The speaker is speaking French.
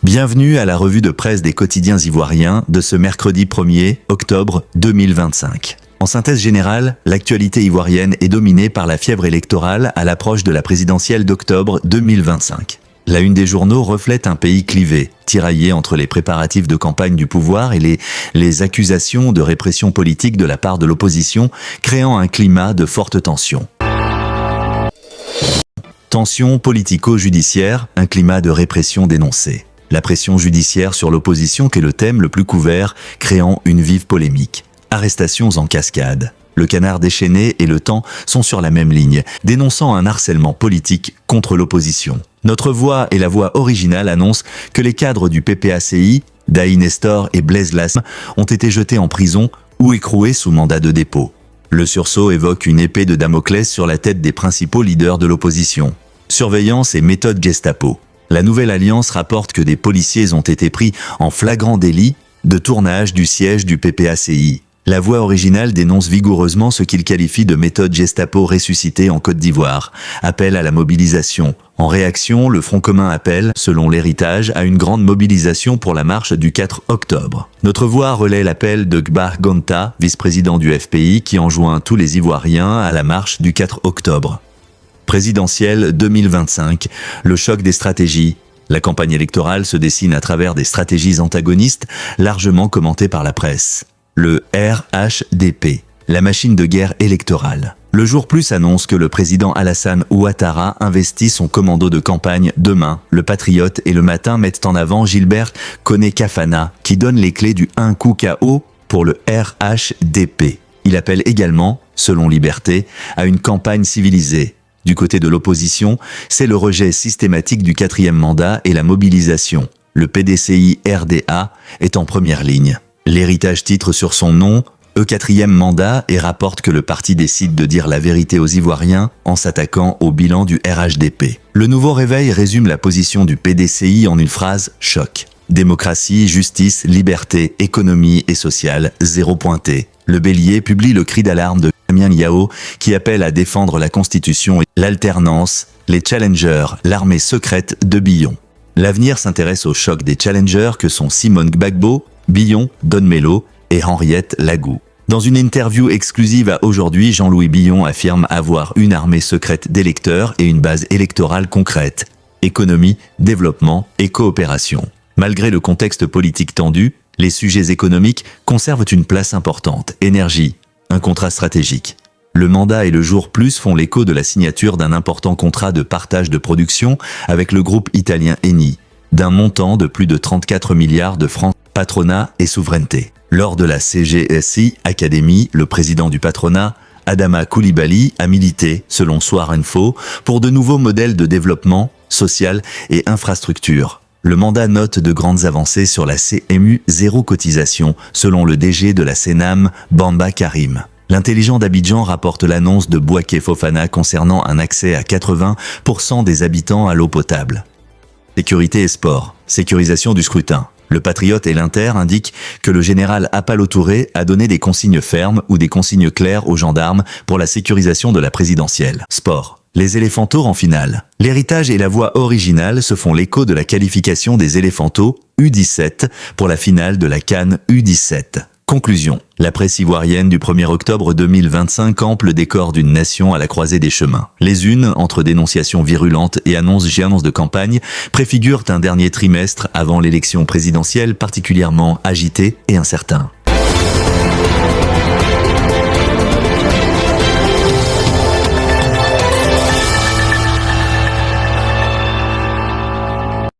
Bienvenue à la revue de presse des quotidiens ivoiriens de ce mercredi 1er octobre 2025. En synthèse générale, l'actualité ivoirienne est dominée par la fièvre électorale à l'approche de la présidentielle d'octobre 2025. La une des journaux reflète un pays clivé, tiraillé entre les préparatifs de campagne du pouvoir et les accusations de répression politique de la part de l'opposition, créant un climat de forte tension. Tension politico-judiciaire, un climat de répression dénoncé. La pression judiciaire sur l'opposition qu'est le thème le plus couvert, créant une vive polémique. Arrestations en cascade. Le Canard déchaîné et Le Temps sont sur la même ligne, dénonçant un harcèlement politique contre l'opposition. Notre Voix et la Voix originale annoncent que les cadres du PPACI, Daï Nestor et Blaise Lassme, ont été jetés en prison ou écroués sous mandat de dépôt. Le sursaut évoque une épée de Damoclès sur la tête des principaux leaders de l'opposition. Surveillance et méthode Gestapo. La Nouvelle Alliance rapporte que des policiers ont été pris en flagrant délit de tournage du siège du PPACI. La Voix originale dénonce vigoureusement ce qu'il qualifie de méthode Gestapo ressuscitée en Côte d'Ivoire. Appel à la mobilisation. En réaction, le Front commun appelle, selon l'héritage, à une grande mobilisation pour la marche du 4 octobre. Notre Voix relaie l'appel de Gbar Gonta, vice-président du FPI, qui enjoint tous les Ivoiriens à la marche du 4 octobre. Présidentielle 2025, le choc des stratégies. La campagne électorale se dessine à travers des stratégies antagonistes largement commentées par la presse. Le RHDP, la machine de guerre électorale. Le Jour Plus annonce que le président Alassane Ouattara investit son commando de campagne demain. Le Patriote et Le Matin mettent en avant Gilbert Koné-Kafana, qui donne les clés du 1 coup KO pour le RHDP. Il appelle également, selon Liberté, à une campagne civilisée. Du côté de l'opposition, c'est le rejet systématique du 4e mandat et la mobilisation. Le PDCI-RDA est en première ligne. L'héritage titre sur son nom « E4e mandat » et rapporte que le parti décide de dire la vérité aux Ivoiriens en s'attaquant au bilan du RHDP. Le Nouveau Réveil résume la position du PDCI en une phrase « choc ». Démocratie, justice, liberté, économie et sociale, zéro pointé. Le Bélier publie le cri d'alarme de Damien Yao qui appelle à défendre la Constitution et l'alternance, les challengers, l'armée secrète de Billon. L'Avenir s'intéresse au choc des challengers que sont Simone Gbagbo, Billon, Don Melo et Henriette Lagou. Dans une interview exclusive à Aujourd'hui, Jean-Louis Billon affirme avoir une armée secrète d'électeurs et une base électorale concrète. Économie, développement et coopération. Malgré le contexte politique tendu, les sujets économiques conservent une place importante. Énergie, un contrat stratégique. Le Mandat et le Jour Plus font l'écho de la signature d'un important contrat de partage de production avec le groupe italien Eni, d'un montant de plus de 34 milliards de francs, patronat et souveraineté. Lors de la CGSI Academy, le président du patronat, Adama Coulibaly, a milité, selon Soir Info, pour de nouveaux modèles de développement social et infrastructure. Le Mandat note de grandes avancées sur la CMU zéro cotisation, selon le DG de la Sénam, Bamba Karim. L'Intelligent d'Abidjan rapporte l'annonce de Bouaké Fofana concernant un accès à 80% des habitants à l'eau potable. Sécurité et sport, sécurisation du scrutin. Le Patriote et l'Inter indiquent que le général Apalo Touré a donné des consignes fermes ou des consignes claires aux gendarmes pour la sécurisation de la présidentielle. Sport. Les éléphantos en finale. L'héritage et la Voix originale se font l'écho de la qualification des éléphantos U17 pour la finale de la CAN U17. Conclusion. La presse ivoirienne du 1er octobre 2025 campe le décor d'une nation à la croisée des chemins. Les unes, entre dénonciations virulentes et annonces de campagne, préfigurent un dernier trimestre avant l'élection présidentielle particulièrement agité et incertain.